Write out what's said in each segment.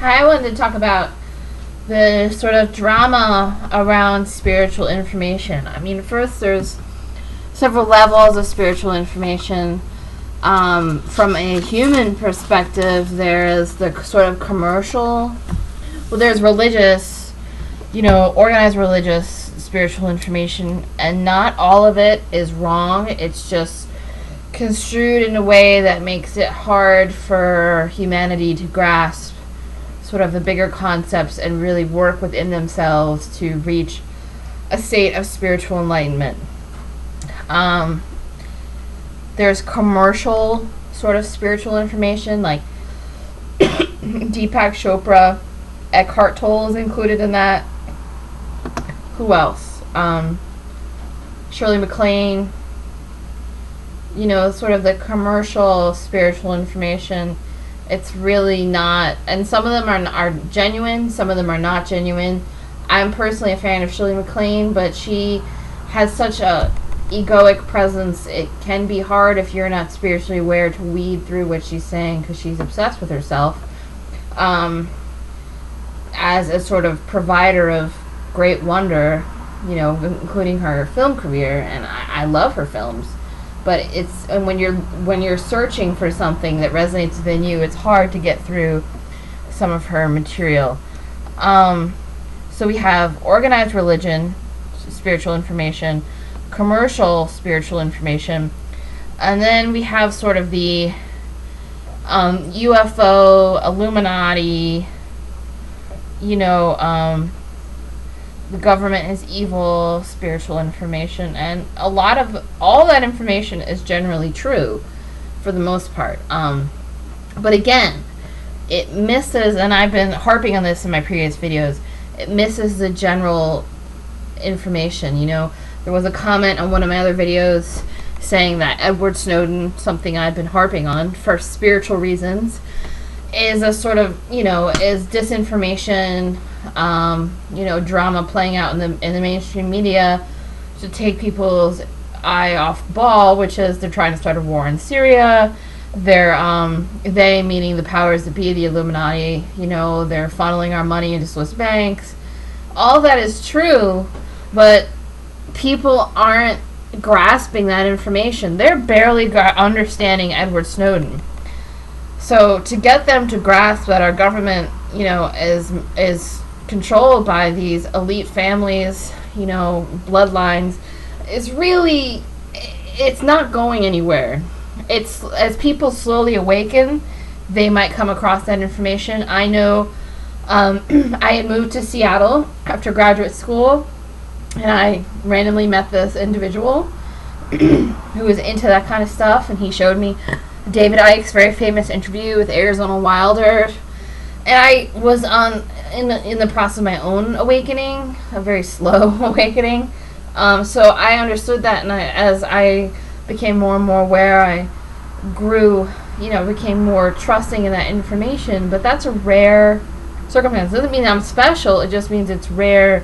I wanted to talk about the sort of drama around spiritual information. I mean, first, there's several levels of spiritual information. From a human perspective, there is the sort of commercial, well, there's religious, organized religious spiritual information, and not all of it is wrong. It's just construed in a way that makes it hard for humanity to grasp sort of the bigger concepts and really work within themselves to reach a state of spiritual enlightenment. There's commercial sort of spiritual information, like Deepak Chopra, Eckhart Tolle is included in that. Who else? Shirley MacLaine. Sort of the commercial spiritual information. It's really not, and some of them are genuine, some of them are not genuine. I'm personally a fan of Shirley MacLaine, but she has such a egoic presence. It can be hard if you're not spiritually aware to weed through what she's saying, because she's obsessed with herself as a sort of provider of great wonder, including her film career, and I love her films. But and when you're searching for something that resonates within you, it's hard to get through some of her material. So we have organized religion, spiritual information, commercial spiritual information, and then we have sort of the UFO, Illuminati, the government is evil, spiritual information, and a lot of all that information is generally true for the most part. But again, it misses, and I've been harping on this in my previous videos, it misses the general information. There was a comment on one of my other videos saying that Edward Snowden, something I've been harping on for spiritual reasons, is a sort of, is disinformation, drama playing out in the mainstream media to take people's eye off the ball, which is they're trying to start a war in Syria. They, meaning the powers that be, the Illuminati, they're funneling our money into Swiss banks. All that is true, but people aren't grasping that information. They're barely understanding Edward Snowden. So to get them to grasp that our government, is controlled by these elite families, bloodlines, is really, it's not going anywhere. It's, as people slowly awaken, they might come across that information. I know I had moved to Seattle after graduate school, and I randomly met this individual who was into that kind of stuff, and he showed me David Icke's very famous interview with Arizona Wilder, and I was in the process of my own awakening, a very slow awakening. So I understood that, and as I became more and more aware, I grew, became more trusting in that information. But that's a rare circumstance. It doesn't mean I'm special. It just means it's rare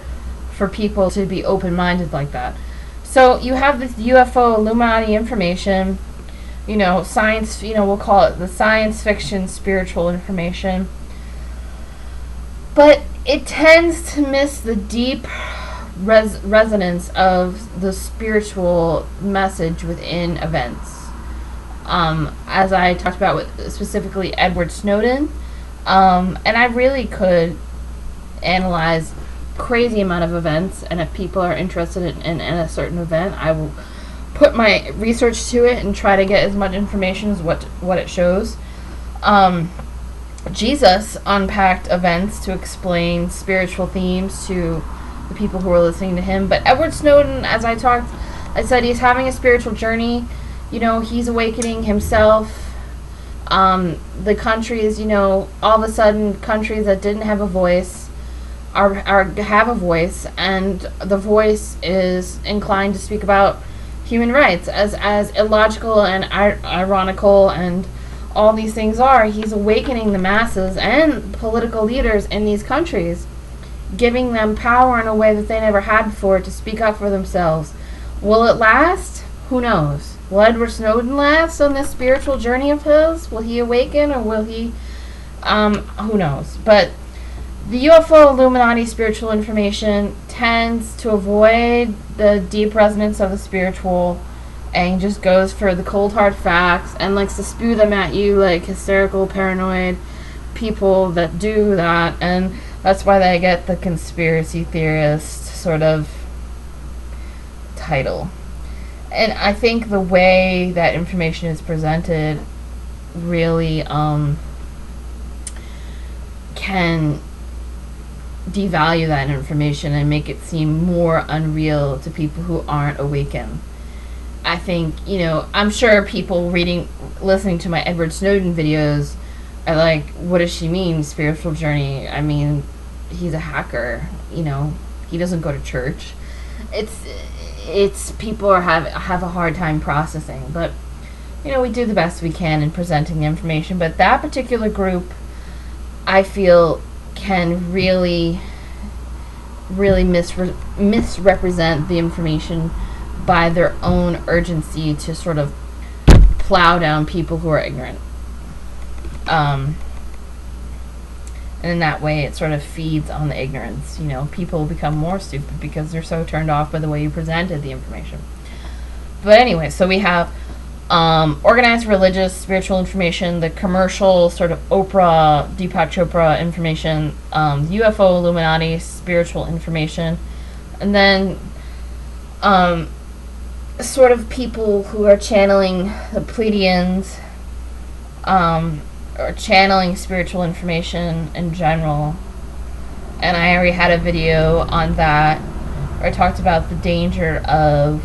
for people to be open-minded like that. So you have this UFO Illuminati information, science, we'll call it the science fiction spiritual information. But it tends to miss the deep resonance of the spiritual message within events. As I talked about with specifically Edward Snowden, and I really could analyze crazy amount of events, and if people are interested in a certain event, I will put my research to it and try to get as much information as what it shows. Jesus unpacked events to explain spiritual themes to the people who were listening to him. But Edward Snowden, as I said he's having a spiritual journey. He's awakening himself. The countries, all of a sudden, countries that didn't have a voice have a voice, and the voice is inclined to speak about human rights, as illogical and ironical and all these things are. He's awakening the masses and political leaders in these countries, giving them power in a way that they never had before to speak up for themselves. Will it last? Who knows? Will Edward Snowden last on this spiritual journey of his? Will he awaken, or will he Who knows? But the UFO Illuminati spiritual information tends to avoid the deep resonance of the spiritual and just goes for the cold hard facts and likes to spew them at you like hysterical, paranoid people that do that. And that's why they get the conspiracy theorist sort of title. And I think the way that information is presented really can devalue that information and make it seem more unreal to people who aren't awakened. I think, I'm sure people listening to my Edward Snowden videos are like, what does she mean, spiritual journey? I mean, he's a hacker, he doesn't go to church. It's people have a hard time processing, but we do the best we can in presenting the information. But that particular group, I feel, can really misrepresent the information by their own urgency to sort of plow down people who are ignorant. And in that way, it sort of feeds on the ignorance. People become more stupid because they're so turned off by the way you presented the information. But anyway, so we have organized religious spiritual information, the commercial sort of Oprah, Deepak Chopra information, UFO Illuminati spiritual information, and then sort of people who are channeling the Pleiadians, or channeling spiritual information in general. And I already had a video on that where I talked about the danger of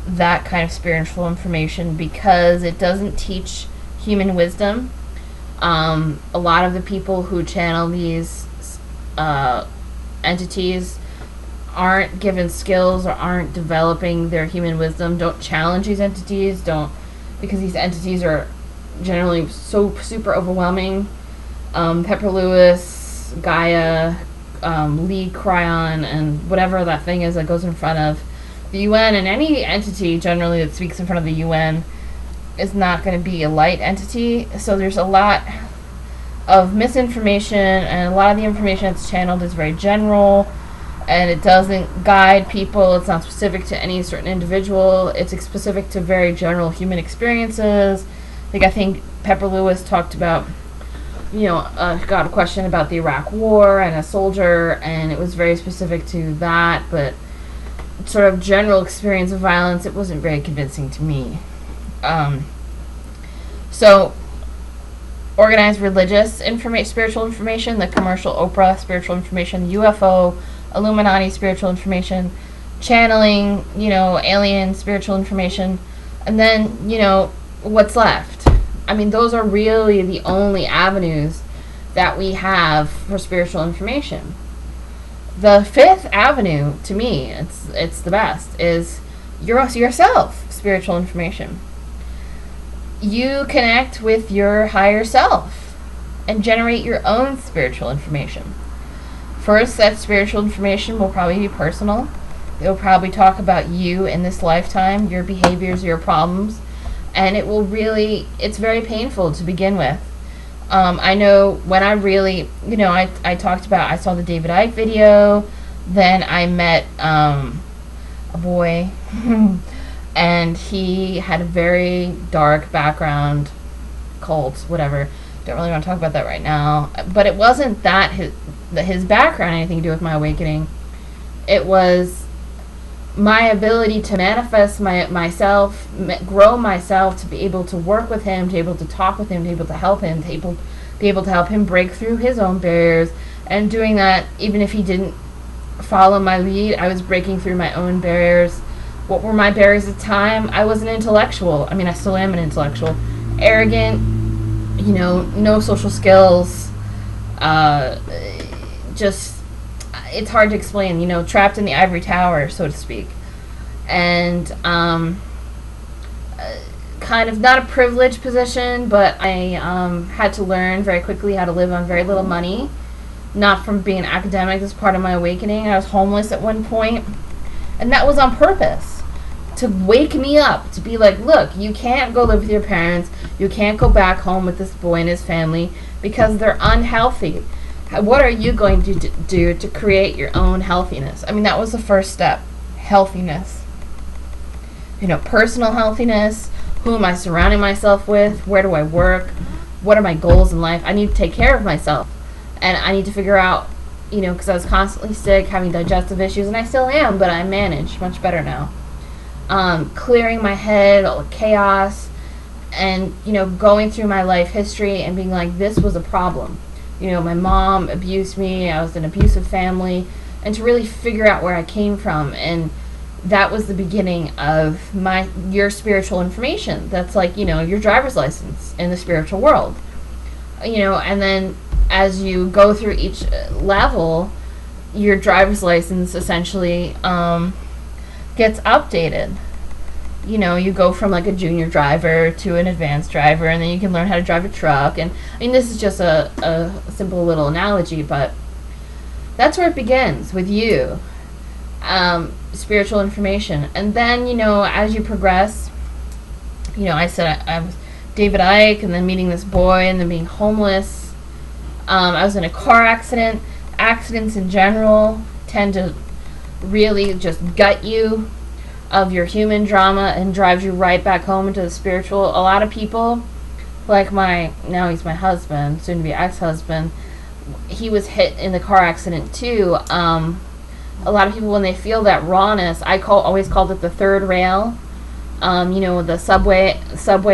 that kind of spiritual information because it doesn't teach human wisdom. A lot of the people who channel these entities aren't given skills or aren't developing their human wisdom, don't challenge these entities, because these entities are generally so super overwhelming. Pepper Lewis, Gaia, Lee Cryon, and whatever that thing is that goes in front of the UN, and any entity generally that speaks in front of the UN is not going to be a light entity. So there's a lot of misinformation, and a lot of the information that's channeled is very general, and it doesn't guide people. It's not specific to any certain individual. It's specific to very general human experiences. I think Pepper Lewis talked about, got a question about the Iraq War and a soldier, and it was very specific to that, but sort of general experience of violence, it wasn't very convincing to me. So, organized religious spiritual information, the commercial Oprah spiritual information, UFO, Illuminati spiritual information, channeling, alien spiritual information, and then, what's left? I mean, those are really the only avenues that we have for spiritual information. The fifth avenue, to me, it's the best, is yourself spiritual information. You connect with your higher self and generate your own spiritual information. First, that spiritual information will probably be personal. It'll probably talk about you in this lifetime, your behaviors, your problems, and it's very painful to begin with. I know when I really, I talked about, I saw the David Icke video, then I met a boy, and he had a very dark background, cults, whatever. Don't really want to talk about that right now. But it wasn't that his background had anything to do with my awakening. It was my ability to manifest myself, grow myself, to be able to work with him, to be able to talk with him, to be able to help him, to be able to help him break through his own barriers. And doing that, even if he didn't follow my lead, I was breaking through my own barriers. What were my barriers at the time? I was an intellectual. I mean, I still am an intellectual. Arrogant, no social skills, just, it's hard to explain, trapped in the ivory tower, so to speak. And kind of not a privileged position, but I had to learn very quickly how to live on very little money, not from being an academic. As part of my awakening. I was homeless at one point, and that was on purpose, to wake me up, to be like, look, you can't go live with your parents, you can't go back home with this boy and his family, because they're unhealthy. What are you going to do to create your own healthiness? I mean, that was the first step. Healthiness. You know, personal healthiness. Who am I surrounding myself with? Where do I work? What are my goals in life? I need to take care of myself. And I need to figure out, you know, because I was constantly sick, having digestive issues, and I still am, but I manage much better now. Clearing my head, all the chaos, and, you know, going through my life history and being like, this was a problem. You know, my mom abused me, I was in an abusive family, and to really figure out where I came from. And that was the beginning of your spiritual information. That's like, you know, your driver's license in the spiritual world. You know, and then as you go through each level, your driver's license essentially gets updated. You know, you go from like a junior driver to an advanced driver, and then you can learn how to drive a truck. And I mean, this is just a simple little analogy, but that's where it begins with you. Spiritual information. And then, you know, as you progress, you know, I said I was David Icke, and then meeting this boy, and then being homeless. I was in a car accident. Accidents in general tend to really just gut you of your human drama and drives you right back home into the spiritual. A lot of people, like now he's my husband, soon to be ex-husband, he was hit in the car accident too. A lot of people, when they feel that rawness, always called it the third rail. You know, the subway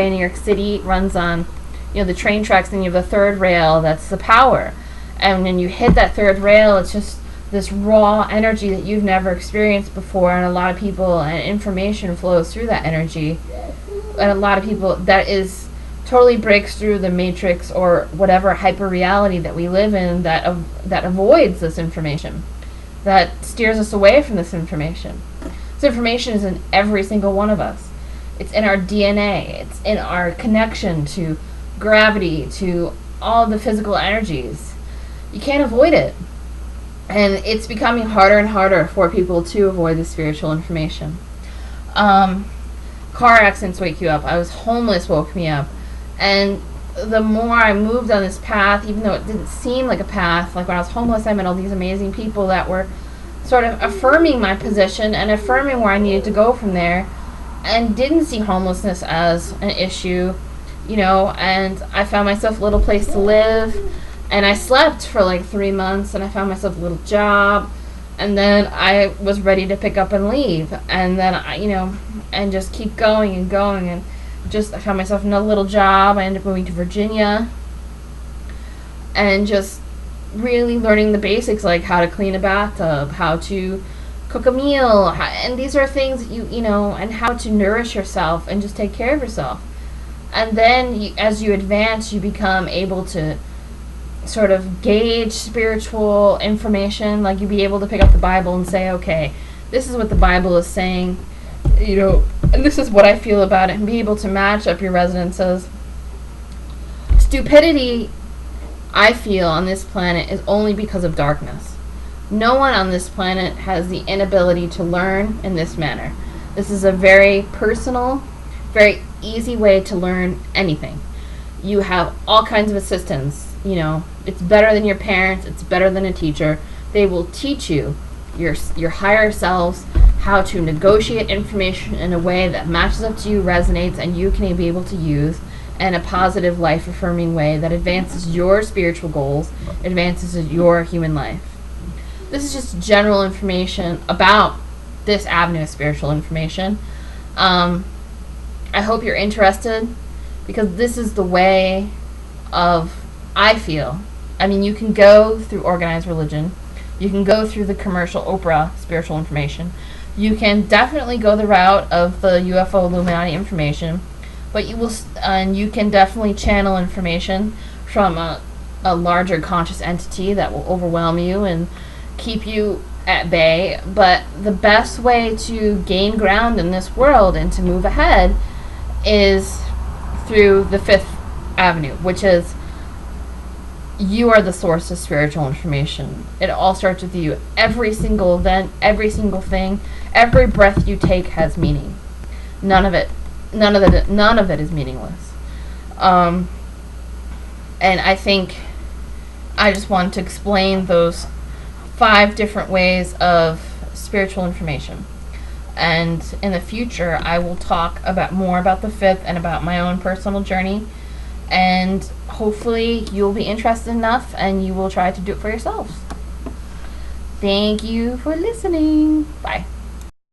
in New York City runs on, you know, the train tracks, and you have the third rail, that's the power. And when you hit that third rail, it's just this raw energy that you've never experienced before, and a lot of people, and information flows through that energy. And a lot of people, that is totally breaks through the matrix or whatever hyper reality that we live in, that avoids this information, that steers us away from this information. This information is in every single one of us. It's in our DNA. It's in our connection to gravity, to all the physical energies. You can't avoid it. And it's becoming harder and harder for people to avoid the spiritual information. Car accidents wake you up. I was homeless, woke me up. And the more I moved on this path, even though it didn't seem like a path, like when I was homeless, I met all these amazing people that were sort of affirming my position and affirming where I needed to go from there, and didn't see homelessness as an issue, you know. And I found myself a little place to live, and I slept for like 3 months, and I found myself a little job, and then I was ready to pick up and leave, and then and just keep going and going, and just I found myself in a little job. I ended up moving to Virginia, and just really learning the basics, like how to clean a bathtub, how to cook a meal, and these are things that you know, and how to nourish yourself and just take care of yourself. And then as you advance, you become able to sort of gauge spiritual information. Like you'd be able to pick up the Bible and say, okay, this is what the Bible is saying, you know, and this is what I feel about it, and be able to match up your resonances. Stupidity, I feel, on this planet is only because of darkness. No one on this planet has the inability to learn in this manner. This is a very personal, very easy way to learn anything. You have all kinds of assistants, you know. It's better than your parents, it's better than a teacher. They will teach you, your higher selves, how to negotiate information in a way that matches up to you, resonates, and you can be able to use in a positive, life-affirming way that advances your spiritual goals, advances your human life. This is just general information about this avenue of spiritual information. I hope you're interested, because this is the way of, I feel. I mean, you can go through organized religion. You can go through the commercial Oprah spiritual information. You can definitely go the route of the UFO Illuminati information, but you can definitely channel information from a larger conscious entity that will overwhelm you and keep you at bay. But the best way to gain ground in this world and to move ahead is through the fifth avenue, which is you are the source of spiritual information. It all starts with you. Every single event, every single thing, every breath you take has meaning. None of it is meaningless. And I think I just wanted to explain those 5 different ways of spiritual information. And in the future, I will talk more about the 5th and about my own personal journey. And hopefully you'll be interested enough and you will try to do it for yourselves. Thank you for listening. Bye.